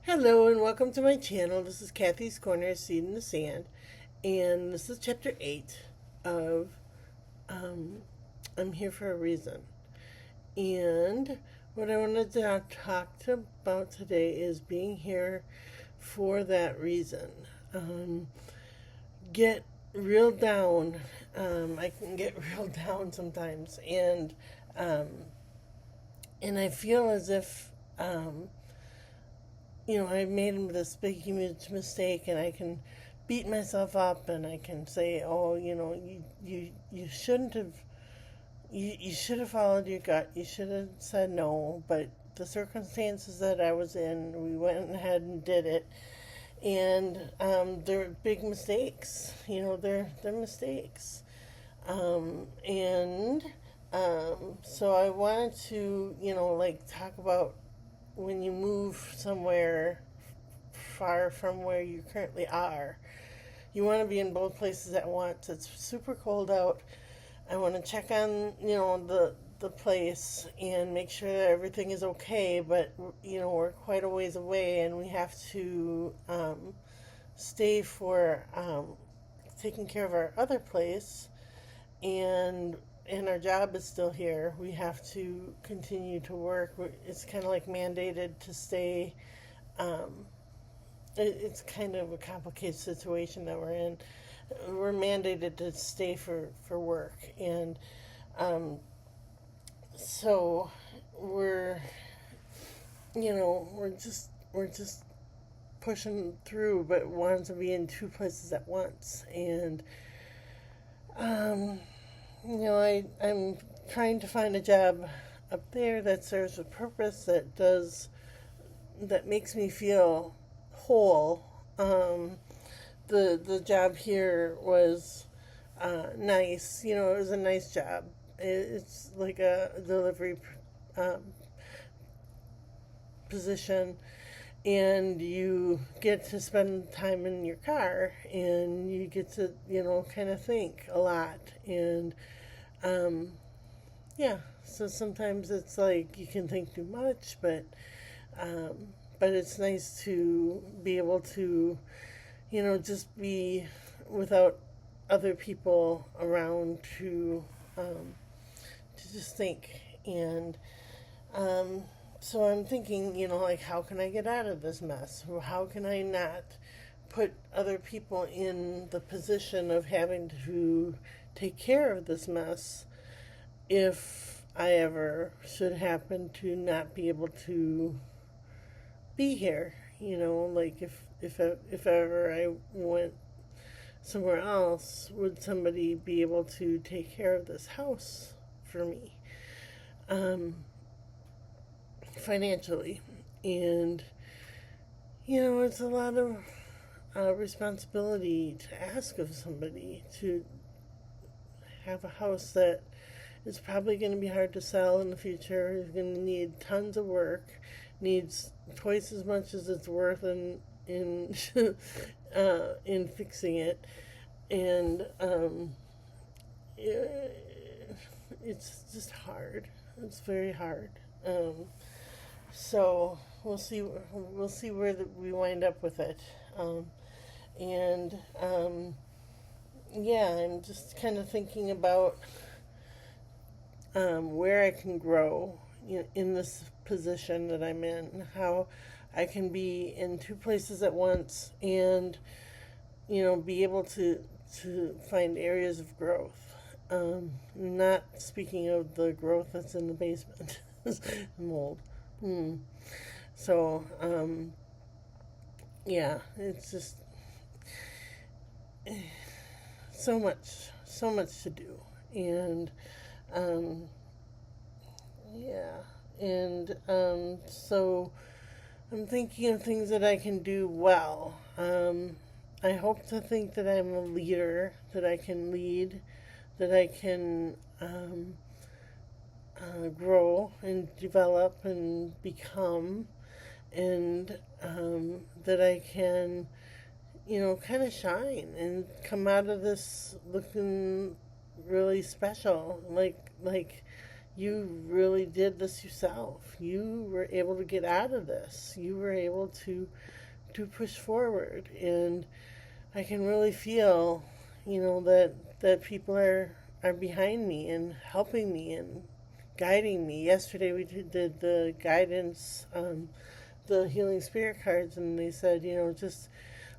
Hello and welcome to my channel. This is Kathy's Corner, Seed in the Sand, and this is chapter 8 of um, I'm Here for a Reason. And what I wanted to about today is being here for that reason. Um, get real down. I can get real down sometimes, um, and I feel as if I made this big, huge mistake, and I can beat myself up, and I can say, oh, you shouldn't have, you should have followed your gut. You should have said no, but the circumstances that I was in, we went ahead and did it, and they're big mistakes. They're mistakes, and so I wanted to, talk about when you move somewhere far from where you currently are. You want to be in both places at once. It's super cold out. I want to check on, the place and make sure that everything is okay, but we're quite a ways away and we have to stay for taking care of our other place, and our job is still here. We have to continue to work. It's kind of like mandated to stay. Um, it's kind of a complicated situation that we're in. We're mandated to stay for work, and um, so we're we're just pushing through, but wanting to be in two places at once, and um, I'm trying to find a job up there that serves a purpose, that makes me feel whole. The job here was nice. It was a nice job. It's like a delivery um, position, and you get to spend time in your car, and you get to kind of think a lot, and um, yeah. So sometimes it's like you can think too much, um, but it's nice to be able to just be without other people around to just think. And um, so I'm thinking, like, how can I get out of this mess? Or how can I not put other people in the position of having to take care of this mess if I ever should happen to not be able to be here? Like, if ever I went somewhere else, would somebody be able to take care of this house for me, um, financially? And it's a lot of responsibility to ask of somebody to have a house that is probably going to be hard to sell in the future. Is going to need tons of work, needs twice as much as it's worth in in fixing it, and it's just hard. It's very hard. So we'll see. We'll see where we wind up with it. And yeah, I'm just kind of thinking about where I can grow in this position that I'm in, how I can be in two places at once, and be able to find areas of growth. Not speaking of the growth that's in the basement, mold. So yeah, it's just so much to do, and um, yeah, and so I'm thinking of things that I can do well. I hope to think that I'm a leader, that I can lead, that I can grow and develop and become, and that I can, kind of shine and come out of this looking really special, like you really did this yourself. You were able to get out of this. You were able to push forward, and I can really feel, that people are behind me and helping me and guiding me. Yesterday we did the guidance, the healing spirit cards, and they said, just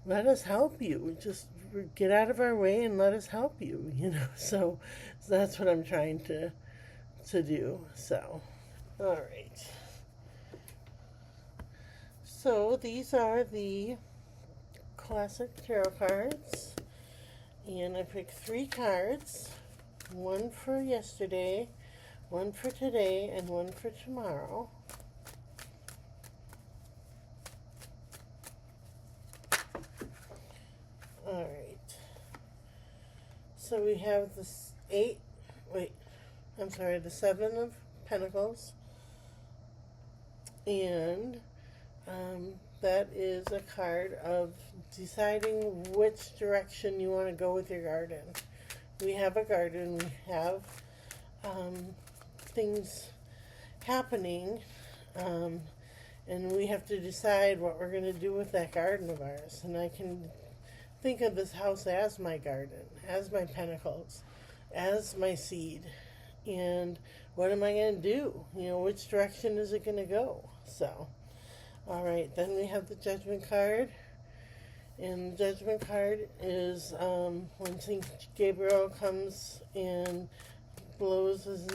let us help you. Just get out of our way and let us help you. So that's what I'm trying to do. So, all right. So these are the classic tarot cards, and I picked 3 cards, one for yesterday, one for today, and one for tomorrow. All right. So we have the the 7 of Pentacles, and that is a card of deciding which direction you want to go with your garden. We have a garden, we have things happening, and we have to decide what we're going to do with that garden of ours. And I can think of this house as my garden, as my pentacles, as my seed. And what am I going to do? Which direction is it going to go? So, all right, then we have the Judgment card. And the Judgment card is when St. Gabriel comes and blows his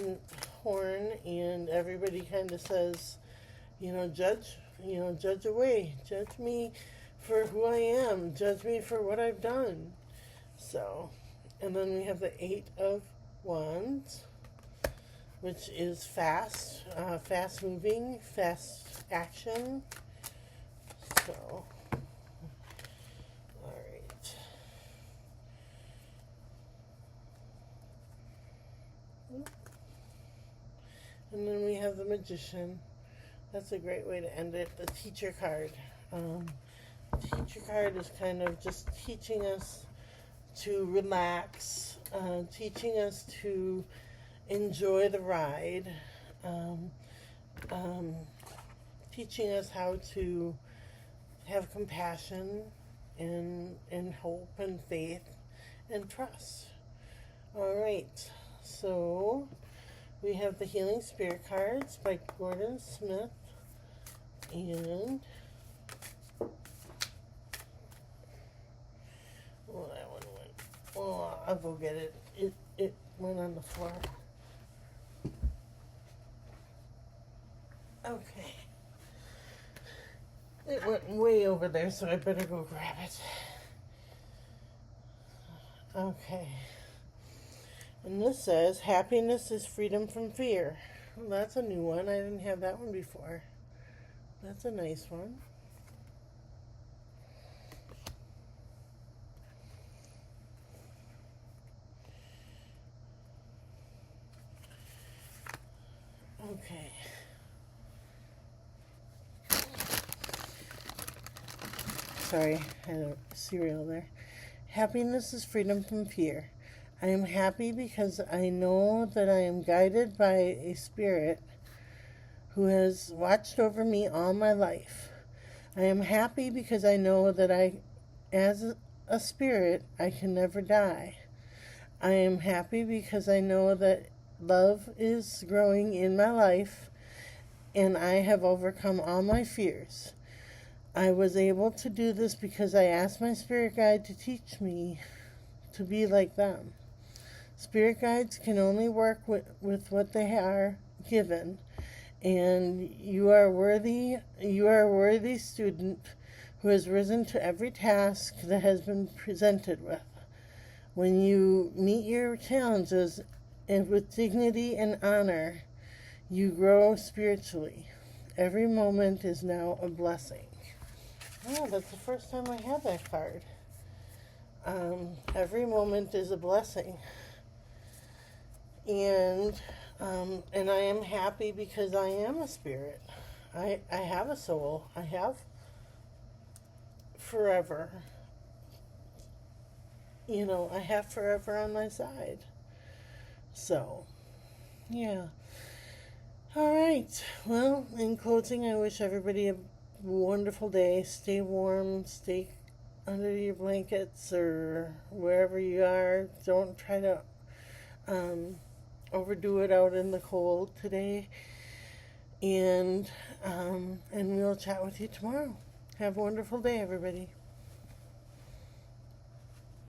horn, and everybody kind of says, judge away. Judge me for who I am. Judge me for what I've done. So, and then we have the 8 of Wands, which is fast moving, fast action. So, all right. And then we have the Magician. That's a great way to end it. The Teacher card. Teacher card is kind of just teaching us to relax, teaching us to enjoy the ride, teaching us how to have compassion and hope and faith and trust. All right, so we have the Healing Spirit cards by Gordon Smith, and that one went. Oh, I'll go get it. It went on the floor. Okay. It went way over there, so I better go grab it. Okay. And this says, happiness is freedom from fear. Well, that's a new one. I didn't have that one before. That's a nice one. Okay. Sorry, I had a cereal there. Happiness is freedom from fear. I am happy because I know that I am guided by a spirit who has watched over me all my life. I am happy because I know that as a spirit, I can never die. I am happy because I know that love is growing in my life, and I have overcome all my fears. I was able to do this because I asked my spirit guide to teach me to be like them. Spirit guides can only work with what they are given, and you are a worthy student who has risen to every task that has been presented with. When you meet your challenges and with dignity and honor, you grow spiritually. Every moment is now a blessing. Oh, that's the first time I had that card. Every moment is a blessing. And I am happy because I am a spirit. I have a soul. I have forever. I have forever on my side. So, yeah. All right. Well, in closing, I wish everybody a wonderful day. Stay warm, stay under your blankets or wherever you are. Don't try to um, overdo it out in the cold today. And we'll chat with you tomorrow. Have a wonderful day, everybody.